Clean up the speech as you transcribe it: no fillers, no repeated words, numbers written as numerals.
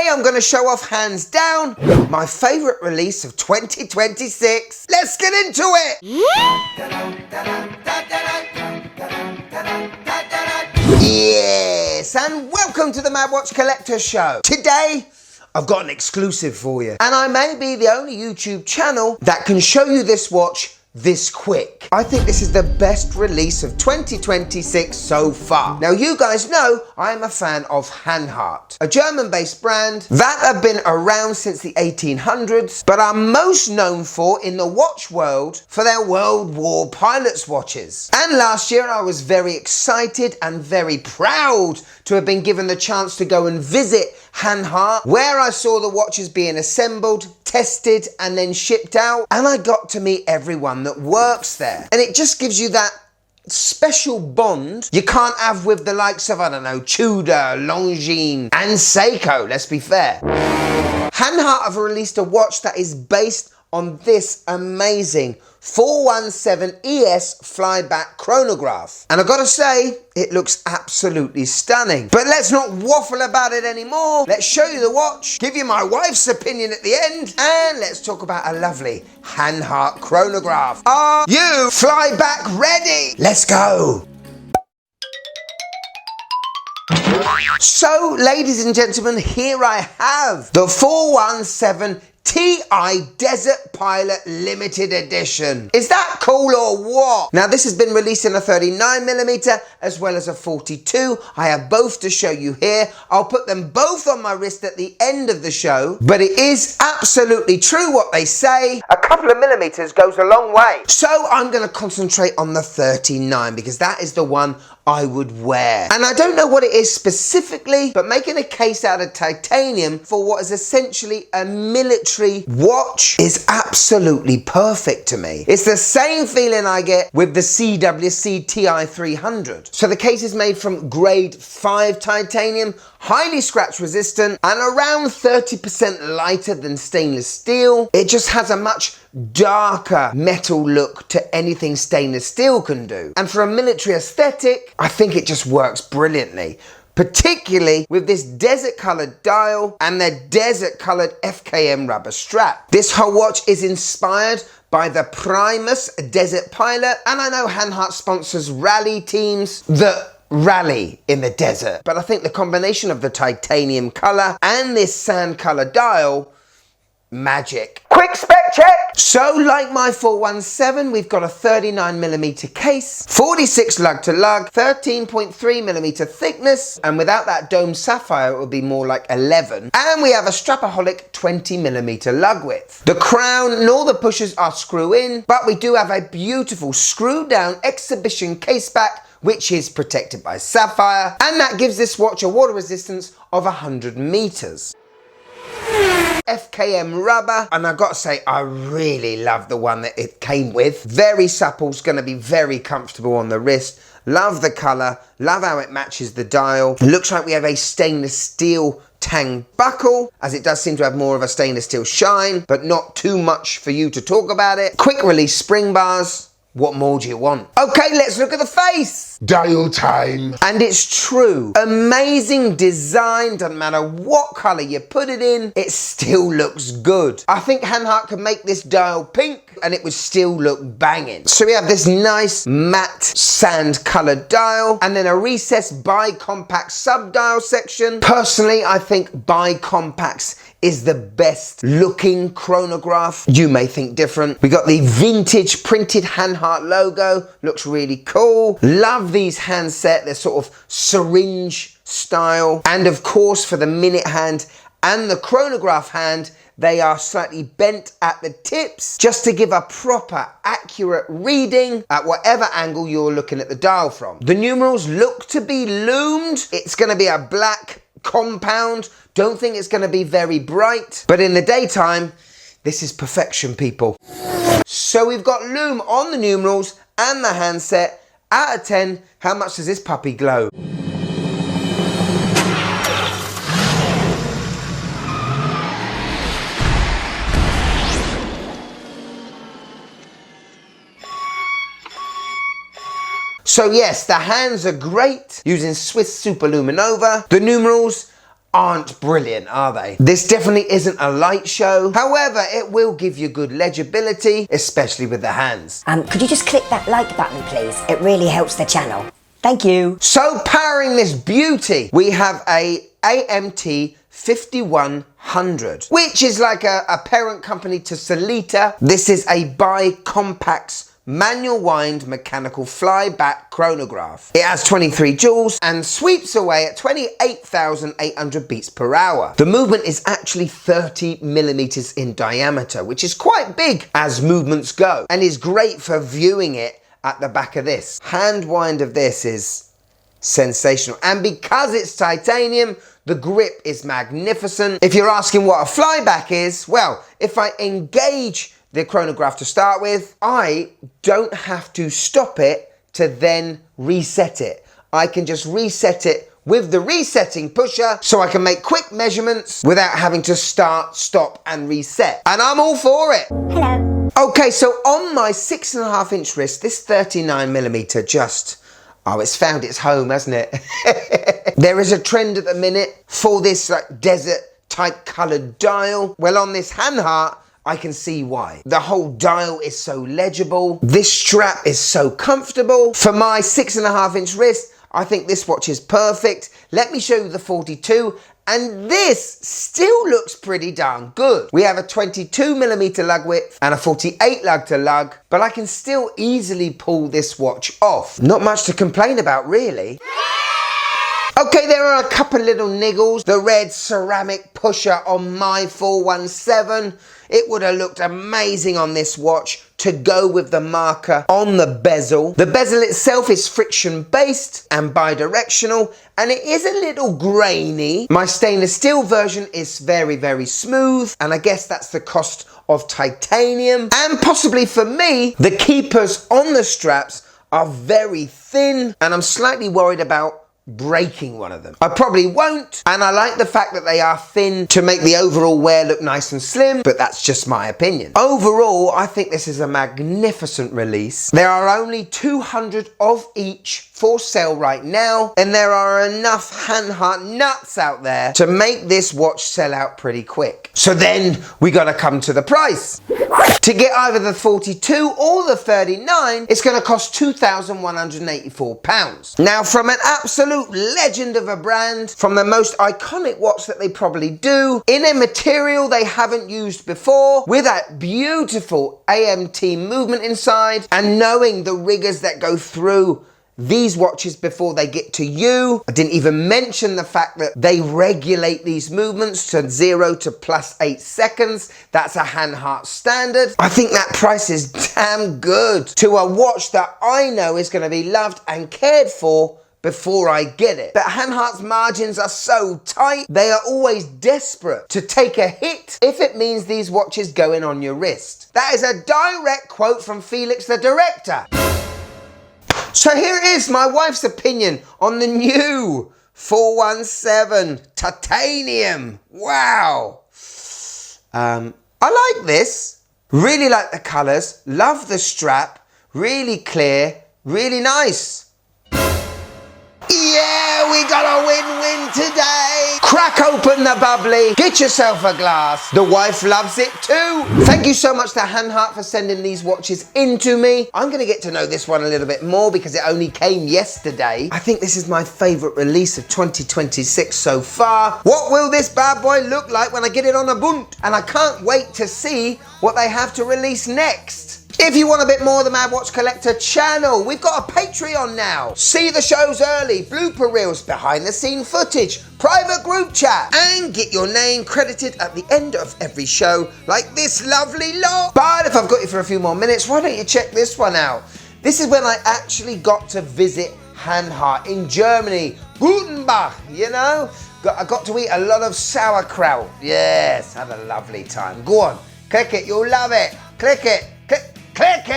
Today I'm going to show off, hands down, my favourite release of 2026. Let's get into it! Yes, and welcome to the Mad Watch Collector Show. Today, I've got an exclusive for you. And I may be the only YouTube channel that can show you this watch this quick. I think this is the best release of 2026 so far. Now, you guys know I am a fan of Hanhart, a German-based brand that have been around since the 1800s, but are most known for, in the watch world, for their World War pilots watches. And last year I was very excited and very proud to have been given the chance to go and visit Hanhart, where I saw the watches being assembled, tested, and then shipped out, and I got to meet everyone that works there. And it just gives you that special bond you can't have with the likes of, I don't know, Tudor, Longines, and Seiko, let's be fair. Hanhart have released a watch that is based on this amazing 417 ES flyback chronograph. And I've got to say, it looks absolutely stunning. But let's not waffle about it anymore. Let's show you the watch, give you my wife's opinion at the end, and let's talk about a lovely Hanhart chronograph. Are you flyback ready? Let's go. So, ladies and gentlemen, here I have the 417 TI Desert Pilot Limited Edition. Is that cool or what? Now, this has been released in a 39mm as well as a 42. I have both to show you here. I'll put them both on my wrist at the end of the show, but it is absolutely true what they say. A couple of millimeters goes a long way. So I'm going to concentrate on the 39 because that is the one I would wear. And I don't know what it is specifically, but making a case out of titanium for what is essentially a military watch is absolutely perfect to me. It's the same feeling I get with the CWC TI 300. So the case is made from grade 5 titanium, highly scratch resistant, and around 30% lighter than stainless steel. It just has a much darker metal look to anything stainless steel can do. And for a military aesthetic, I think it just works brilliantly, particularly with this desert colored dial and the desert colored FKM rubber strap. This whole watch is inspired by the Primus Desert Pilot, and I know Hanhart sponsors rally teams that rally in the desert, but I think the combination of the titanium color and this sand color dial, magic. Quick spec check. So, like my 417, we've got a 39mm case, 46 lug to lug, 13.3mm thickness, and without that dome sapphire it would be more like 11. And we have a strapaholic 20mm lug width. The crown and all the pushers are screw in, but we do have a beautiful screw down exhibition case back, which is protected by sapphire, and that gives this watch a water resistance of 100 meters. FKM rubber, and I've got to say I really love the one that it came with. Very supple, it's going to be very comfortable on the wrist. Love the colour, love how it matches the dial. It looks like we have a stainless steel tang buckle, as it does seem to have more of a stainless steel shine, but not too much for you to talk about it. Quick release spring bars. What more do you want? Okay, let's look at the face. Dial time. And it's true. Amazing design. Doesn't matter what colour you put it in, it still looks good. I think Hanhart could make this dial pink and it would still look banging. So we have this nice matte sand coloured dial and then a recessed bi-compact sub-dial section. Personally, I think bi-compacts is the best looking chronograph. You may think different. We got the vintage printed Hanhart logo. Looks really cool. Love these handset. They're sort of syringe style. And of course, for the minute hand and the chronograph hand, they are slightly bent at the tips just to give a proper accurate reading at whatever angle you're looking at the dial from. The numerals look to be lumed. It's going to be a black compound. Don't think it's going to be very bright, but in the daytime, this is perfection, people. So we've got Lume on the numerals and the handset. Out of 10, how much does this puppy glow? So yes, the hands are great, using Swiss Superluminova. The numerals aren't brilliant, are they? This definitely isn't a light show. However, it will give you good legibility, especially with the hands. Could you just click that like button, please? It really helps the channel. Thank you. So powering this beauty, we have a AMT 5100, which is like a parent company to Solita. This is a bi-compact manual wind mechanical flyback chronograph. It has 23 joules and sweeps away at 28,800 beats per hour. The movement is actually 30 millimeters in diameter, which is quite big as movements go, and is great for viewing it at the back of this. Hand wind of this is sensational, and because it's titanium, the grip is magnificent. If you're asking what a flyback is, well, if I engage the chronograph to start with, I don't have to stop it to then reset it. I can just reset it with the resetting pusher, so I can make quick measurements without having to start, stop and reset. And I'm all for it. Hello. Okay, so on my 6.5 inch wrist, this 39mm just, oh, it's found its home, hasn't it? There is a trend at the minute for this like desert type coloured dial. Well, on this Hanhart, I can see why. The whole dial is so legible. This strap is so comfortable. For my 6.5 inch wrist, I think this watch is perfect. Let me show you the 42, and this still looks pretty darn good. We have a 22mm lug width and a 48 lug to lug, but I can still easily pull this watch off. Not much to complain about, really. Okay, there are a couple little niggles. The red ceramic pusher on my 417. It would have looked amazing on this watch to go with the marker on the bezel. The bezel itself is friction based and bidirectional, and it is a little grainy. My stainless steel version is very, very smooth, and I guess that's the cost of titanium. And possibly for me, the keepers on the straps are very thin, and I'm slightly worried about breaking one of them. I probably won't, and I like the fact that they are thin to make the overall wear look nice and slim, but that's just my opinion. Overall, I think this is a magnificent release. There are only 200 of each for sale right now, and there are enough Hanhart nuts out there to make this watch sell out pretty quick. So then we gotta come to the price. To get either the 42 or the 39, it's gonna cost £2,184. Now, from an absolute legend of a brand, from the most iconic watch that they probably do, in a material they haven't used before, with that beautiful AMT movement inside, and knowing the rigors that go through these watches before they get to you. I didn't even mention the fact that they regulate these movements to 0 to +8 seconds. That's a Hanhart standard. I think that price is damn good to a watch that I know is going to be loved and cared for before I get it. But Hanhart's margins are so tight, they are always desperate to take a hit if it means these watches going on your wrist. That is a direct quote from Felix the director. So here it is, my wife's opinion on the new 417 titanium. Wow. I like this. Really like the colours. Love the strap. Really clear. Really nice. Yeah, we got a win-win today. Crack open the bubbly, get yourself a glass. The wife loves it too. Thank you so much to Hanhart for sending these watches in to me. I'm gonna get to know this one a little bit more because it only came yesterday. I think this is my favorite release of 2026 so far. What will this bad boy look like when I get it on a bunt? And I can't wait to see what they have to release next. If you want a bit more of the Mad Watch Collector channel, we've got a Patreon now. See the shows early, blooper reels, behind the scene footage, private group chat, and get your name credited at the end of every show like this lovely lot. But if I've got you for a few more minutes, why don't you check this one out? This is when I actually got to visit Hanhart in Germany. Gutenbach, you know? I got to eat a lot of sauerkraut. Yes, had a lovely time. Go on, click it, you'll love it. Click it. Click it!